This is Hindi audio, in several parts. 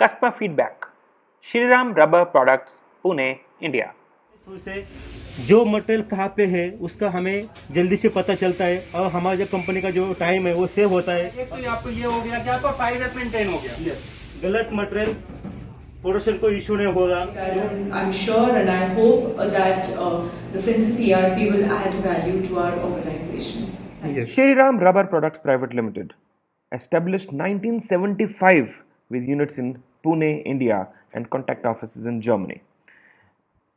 Customer feedback. Shriram Rubber Products, Pune, India. से जो मटेरियल कहाँ पे है उसका हमें जल्दी से पता चलता है और हमारा जो कंपनी का जो टाइम है वो सेव होता है। एक तो आपको ये हो गया कि आपका 5S मेंटेन हो गया। गलत मटेरियल प्रोडक्शन को इशू नहीं होगा। I'm sure and I hope that the Finsis ERP will add value to our organization. Shriram Rubber Products Private Limited, established 1975 with units in Pune, India and contact offices in Germany.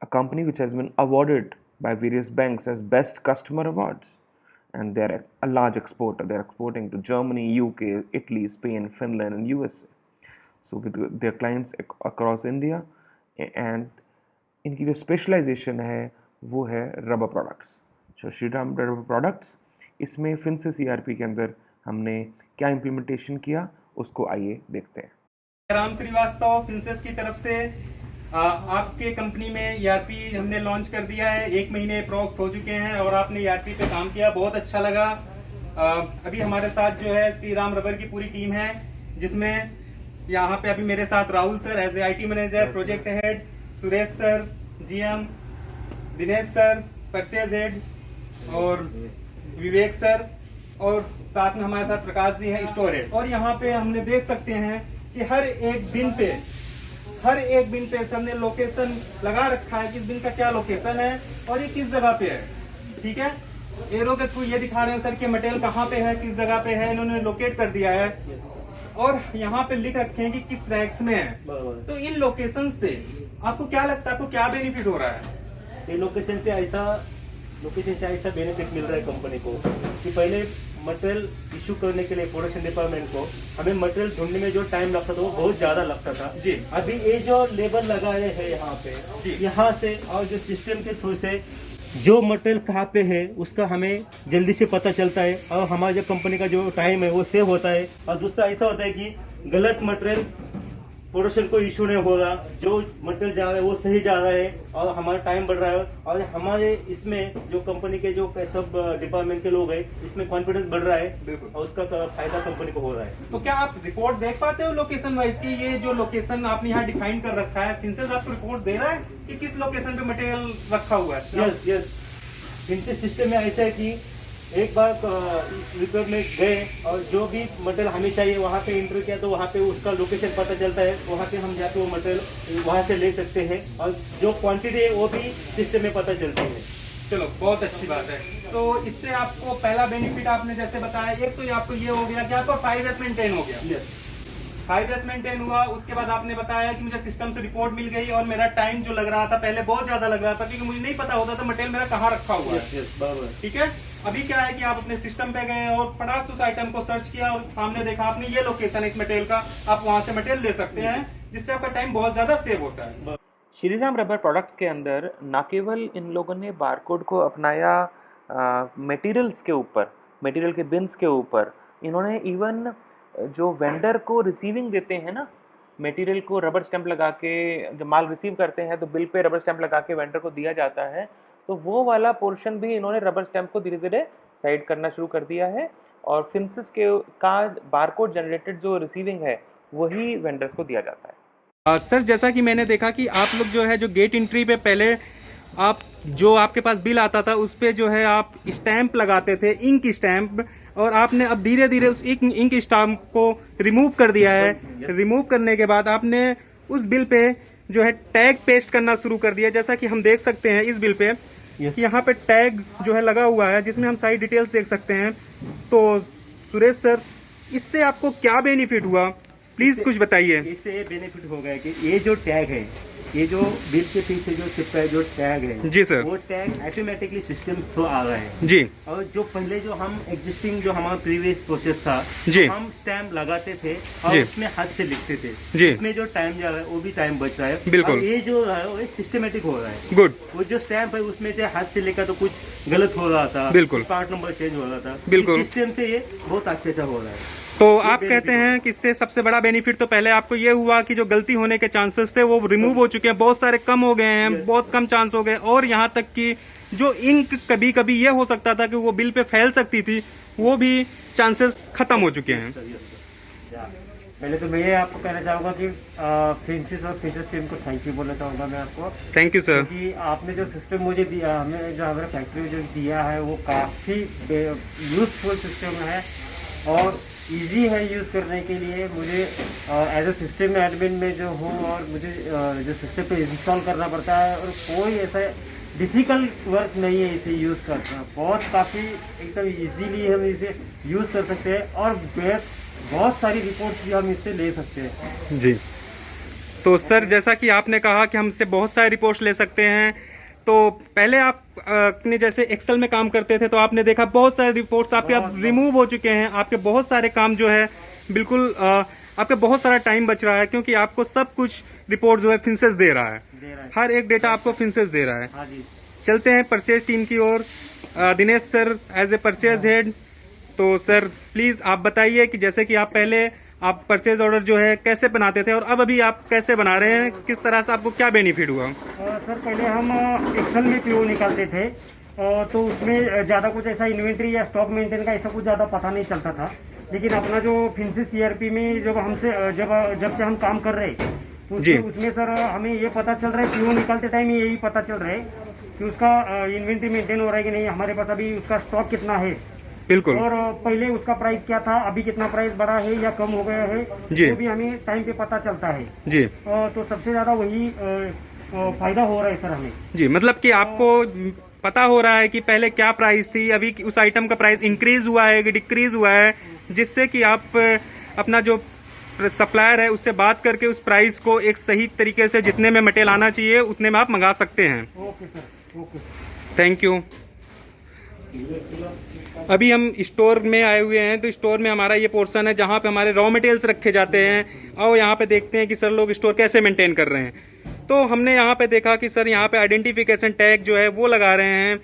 A company which has been awarded by various banks as best customer awards, and they're a large exporter. They're exporting to Germany, UK, Italy, Spain, Finland and USA. So with their clients across India, and इनकी जो स्पेशलाइजेशन है वो है रबर प्रोडक्ट्स। सो श्रीराम रबर प्रोडक्ट्स, इसमें फिंसिस ERP के अंदर हमने क्या इम्प्लीमेंटेशन किया उसको आइए देखते हैं। राम श्रीवास्तव फिंसिस की तरफ से आपके कंपनी में ERP हमने लॉन्च कर दिया है। 1 महीने अप्रॉक्स हो चुके हैं और आपने ERP पे काम किया, बहुत अच्छा लगा। अभी हमारे साथ जो है श्रीराम रबर की पूरी टीम है, जिसमें यहाँ पे अभी मेरे साथ Rahul sir as a IT manager, project head, Suresh sir GM, Dinesh sir purchase head और विवेक सर, और साथ में हमारे साथ प्रकाश जी हैं स्टोर हेड। और यहाँ पे हमने देख सकते हैं कि हर एक बिन पे सर ने लोकेशन लगा रखा है कि इस बिन का क्या लोकेशन है और ये किस जगह पे है। ठीक है, एरो के थ्रू ये दिखा रहे हैं सर कि मटेरियल कहाँ पे है, किस जगह पे है, इन्होंने लोकेट कर दिया है और यहाँ पे लिख रखे हैं कि किस रैक्स में है। तो इन लोकेशन से आपको क्या लगता है, आपको क्या बेनिफिट हो रहा है? ये लोकेशन से ऐसा बेनिफिट मिल रहा है कंपनी को कि पहले मटेरियल इशू करने के लिए प्रोडक्शन डिपार्टमेंट को हमें मटेरियल ढूंढने में जो टाइम लगता था वो बहुत ज्यादा लगता था जी। अभी ये जो लेबर लगाए हैं यहाँ से और जो सिस्टम के थ्रू से जो मटेरियल कहाँ पे है उसका हमें जल्दी से पता चलता है और हमारा जो कंपनी का जो टाइम है वो सेव होता है। और दूसरा ऐसा होता है कि गलत मटेरियल प्रोडक्शन को इशू नहीं होगा, जो मटेरियल जा रहा है वो सही जा रहा है और हमारा टाइम बढ़ रहा है और हमारे इसमें जो कंपनी के जो सब डिपार्टमेंट के लोग हैं इसमें कॉन्फिडेंस बढ़ रहा है और उसका फायदा कंपनी को हो रहा है। तो क्या आप रिपोर्ट देख पाते हो लोकेशन वाइज की? ये जो लोकेशन आपने यहाँ डिफाइन कर रखा है, फिंसिस आपको रिपोर्ट दे रहा है कि किस लोकेशन पे मटेरियल रखा हुआ है? यस फिंसिस सिस्टम में ऐसा है कि एक बार रिपेयर में गए और जो भी मटेरियल हमें चाहिए वहाँ पे इंटर किया तो वहाँ पे उसका लोकेशन पता चलता है, वहाँ पे हम जाके वो मटेरियल वहाँ से ले सकते हैं और जो क्वांटिटी है वो भी सिस्टम में पता चलती है। चलो बहुत अच्छी बात है। तो इससे आपको पहला बेनिफिट आपने जैसे बताया, एक तो ये आपको ये हो गया कि आपका 5S मेंटेन हो गया। 5S मेंटेन हुआ। उसके बाद आपने बताया कि मुझे सिस्टम से रिपोर्ट मिल गई और मेरा टाइम जो लग रहा था पहले बहुत ज्यादा लग रहा था क्योंकि मुझे नहीं पता होता था मटेरियल मेरा कहाँ रखा हुआ है। ठीक है, अभी क्या है कि आप अपने सिस्टम पे गए और फटाक से उस आइटम को सर्च किया और सामने देखा आपने ये लोकेशन है इस मटेरियल का, आप वहां से मटेरियल ले सकते हैं, जिससे आपका टाइम बहुत ज्यादा सेव होता है। श्रीराम रबर प्रोडक्ट्स के अंदर न केवल इन लोगों ने बारकोड को अपनाया मटेरियल्स के ऊपर, मटेरियल के बिन्स के ऊपर, इन्होंने इवन जो वेंडर को रिसीविंग देते हैं ना, मटेरियल को रबर स्टैंप लगा के जब माल रिसीव करते हैं तो बिल पे रबर स्टैंप लगा के वेंडर को दिया जाता है, तो वो वाला पोर्शन भी इन्होंने रबर स्टैंप को धीरे धीरे साइड करना शुरू कर दिया है और फिंसिस के का बारकोड जनरेटेड जो रिसीविंग है वही वेंडर्स को दिया जाता है। सर जैसा कि मैंने देखा कि आप लोग जो है जो गेट एंट्री पे पहले आप जो आपके पास बिल आता था उस पे जो है आप स्टैंप लगाते थे, इंक स्टैंप, और आपने अब धीरे धीरे उस इंक स्टैंप को रिमूव कर दिया है। रिमूव करने के बाद आपने उस बिल पे जो है टैग पेस्ट करना शुरू कर दिया, जैसा कि हम देख सकते हैं इस बिल पे यहाँ पे टैग जो है लगा हुआ है जिसमें हम सारी डिटेल्स देख सकते हैं। तो सुरेश सर, इससे आपको क्या बेनिफिट हुआ, प्लीज कुछ बताइए। इससे बेनिफिट हो गया कि ये जो टैग है, ये जो बिल के पीछे जो चिपका है जो टैग है जी सर, वो टैग ऑटोमेटिकली सिस्टम थ्रू आ रहा है जी। और जो पहले जो हम एग्जिस्टिंग जो हमारा प्रीवियस प्रोसेस था जी, हम स्टैम्प लगाते थे और उसमें हाथ से लिखते थे जी, उसमें जो टाइम जा रहा है वो भी टाइम बच रहा है बिल्कुल। और ये जो है वो सिस्टमेटिक हो रहा है। गुड। वो जो स्टैम्प है उसमें से हाथ से लिखा तो कुछ गलत हो रहा था, बिल्कुल, पार्ट नंबर चेंज हो रहा था, बिल्कुल। सिस्टम से ये बहुत अच्छे से हो रहा है। तो आप कहते हैं कि इससे सबसे बड़ा बेनिफिट तो पहले आपको ये हुआ कि जो गलती होने के चांसेस थे वो रिमूव हो चुके हैं, बहुत सारे कम हो गए हैं, बहुत कम चांस हो गए, और यहाँ तक कि जो इंक कभी कभी ये हो सकता था कि वो बिल पे फैल सकती थी वो भी चांसेस खत्म हो चुके हैं। पहले तो मैं ये आपको कहना चाहूँगा कि फिंसिस और फिशर्स टीम को थैंक यू बोलना चाहूँगा मैं आपको, थैंक यू सर। क्योंकि आपने जो सिस्टम मुझे दिया, हमें जो हमारे फैक्ट्री में जो दिया है वो काफ़ी यूज़फुल सिस्टम है और इजी है यूज़ करने के लिए। मुझे एज ए सिस्टम एडमिन में जो हूँ और मुझे जो सिस्टम पे इंस्टॉल करना पड़ता है और कोई ऐसा डिफ़िकल्ट वर्क नहीं है इसे यूज़ करना। बहुत काफ़ी एकदम इजीली हम इसे यूज़ कर सकते हैं और बहुत सारी रिपोर्ट्स भी हम इससे ले सकते हैं। जी, तो सर जैसा कि आपने कहा कि हमसे बहुत सारे रिपोर्ट्स ले सकते हैं, तो पहले आप अपने जैसे एक्सेल में काम करते थे तो आपने देखा बहुत सारे रिपोर्ट्स आपके अब रिमूव हो चुके हैं। आपके बहुत सारे काम जो है बिल्कुल आपके बहुत सारा टाइम बच रहा है, क्योंकि आपको सब कुछ रिपोर्ट जो है फिंसेस दे रहा है, हर एक डेटा आपको फिंसेस दे रहा है। हाँ जी। चलते हैं परचेज टीम की ओर। Dinesh sir as a purchase head, तो सर प्लीज आप बताइए कि जैसे कि आप पहले आप परचेज ऑर्डर जो है कैसे बनाते थे और अब अभी आप कैसे बना रहे हैं, किस तरह से आपको क्या बेनिफिट हुआ? सर पहले हम एक्सेल में पीओ निकालते थे तो उसमें ज़्यादा कुछ ऐसा इन्वेंट्री या स्टॉक मेंटेन का ऐसा कुछ ज़्यादा पता नहीं चलता था। लेकिन अपना जो फिंसिस सीआरपी में जब हमसे जब से हम काम कर रहे तो उसमें सर हमें ये पता चल रहा है, पीओ निकालते टाइम यही पता चल रहा है कि उसका इन्वेंट्री मेंटेन हो रहा है कि नहीं, हमारे पास अभी उसका स्टॉक कितना है। बिल्कुल। और पहले उसका प्राइस क्या था, अभी कितना प्राइस बढ़ा है या कम हो गया है, वो भी हमें टाइम पे पता चलता है जी। तो सबसे ज्यादा वही फायदा हो रहा है सर हमें जी। मतलब कि आपको पता हो रहा है कि पहले क्या प्राइस थी, अभी उस आइटम का प्राइस इंक्रीज हुआ है कि डिक्रीज हुआ है, जिससे कि आप अपना जो सप्लायर है उससे बात करके उस प्राइस को एक सही तरीके से जितने में मटेरियल आना चाहिए उतने में आप मंगा सकते हैं। Okay sir, okay, thank you. अभी हम स्टोर में आए हुए हैं, तो स्टोर में हमारा ये पोर्शन है जहाँ पे हमारे रॉ मटेरियल्स रखे जाते हैं और यहाँ पे देखते हैं कि सर लोग स्टोर कैसे मेंटेन कर रहे हैं। तो हमने यहाँ पे देखा कि सर यहाँ पे आइडेंटिफिकेशन टैग जो है वो लगा रहे हैं।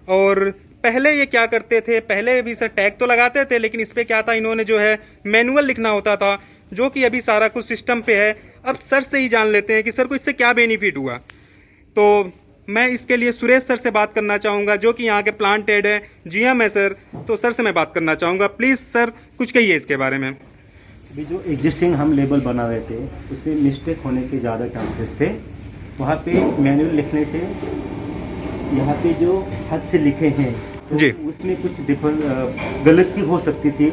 और पहले ये क्या करते थे, पहले भी सर टैग तो लगाते थे, लेकिन इस पे क्या था, इन्होंने जो है मैनुअल लिखना होता था, जो कि अभी सारा कुछ सिस्टम पे है। अब सर से ही जान लेते हैं कि सर को इससे क्या बेनिफिट हुआ। तो मैं इसके लिए सुरेश सर से बात करना चाहूँगा, जो कि यहाँ के प्लांट हेड है, जीएम है सर। तो सर से मैं बात करना चाहूँगा, प्लीज़ सर कुछ कहिए इसके बारे में। अभी जो एग्जिस्टिंग हम लेबल बना रहे थे उसमें मिस्टेक होने के ज़्यादा चांसेस थे। वहाँ पे मैनुअल लिखने से यहाँ पे जो हाथ से लिखे हैं तो जी। उसमें कुछ गलती हो सकती थी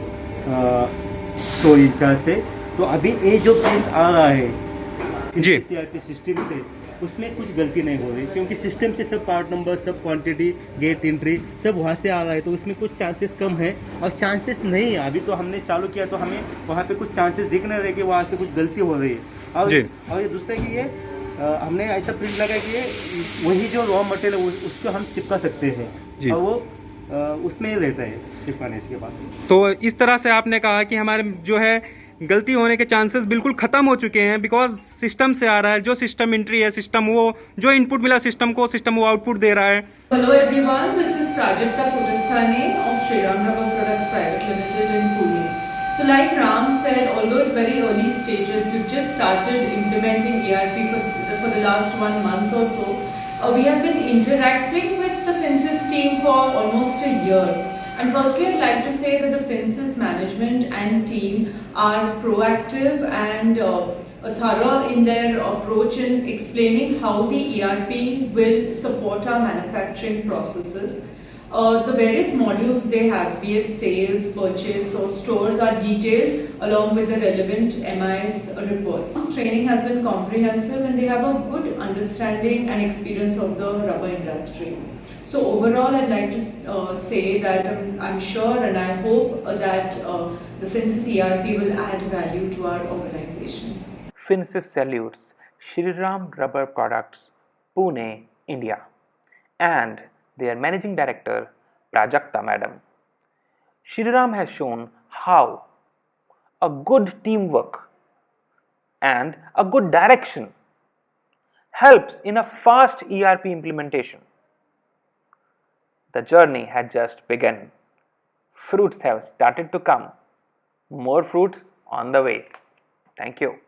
स्टोर इंचार्ज से। तो अभी ये जो प्रिंट आ रहा है जी सीआरपी सिस्टम से, उसमें कुछ गलती नहीं हो रही, क्योंकि सिस्टम से सब पार्ट नंबर, सब क्वांटिटी, गेट एंट्री सब वहाँ से आ रहा है। तो उसमें कुछ चांसेस कम है और चांसेस नहीं है। अभी तो हमने चालू किया तो हमें वहाँ पे कुछ चांसेस दिख नहीं रहे कि वहाँ से कुछ गलती हो रही है। और ये दूसरा कि ये हमने ऐसा प्रिंट लगाया कि ये वही जो रॉ मटेरियल है उसको हम चिपका सकते हैं और वो उसमें रहता है चिपकाने के बाद। तो इस तरह से आपने कहा कि हमारे जो है गलती होने के चांसेस बिल्कुल खत्म हो चुके हैं, बिकॉज सिस्टम से आ रहा है, जो सिस्टम एंट्री है, सिस्टम वो जो इनपुट मिला सिस्टम को, सिस्टम वो आउटपुट दे रहा है। Hello everyone, this is Prajakta Purasthane of Shriram Rubber Products Private Limited in Pune. So like Ram said, although it's very early stages, we've just started implementing ERP for the last 1 month or so. We have been interacting with the Finsis team for almost a year. And firstly, I'd like to say that the Finsis management and team are proactive and thorough in their approach in explaining how the ERP will support our manufacturing processes. The various modules they have, be it sales, purchase or stores, are detailed along with the relevant MIS reports. This training has been comprehensive and they have a good understanding and experience of the rubber industry. So overall, I'd like to say that I'm sure and I hope that the Finsis ERP will add value to our organization. Finsis salutes Shriram Rubber Products, Pune, India, and their managing director Prajakta Madam. Shriram has shown how a good teamwork and a good direction helps in a fast ERP implementation. The journey had just begun. Fruits have started to come. More fruits on the way. Thank you.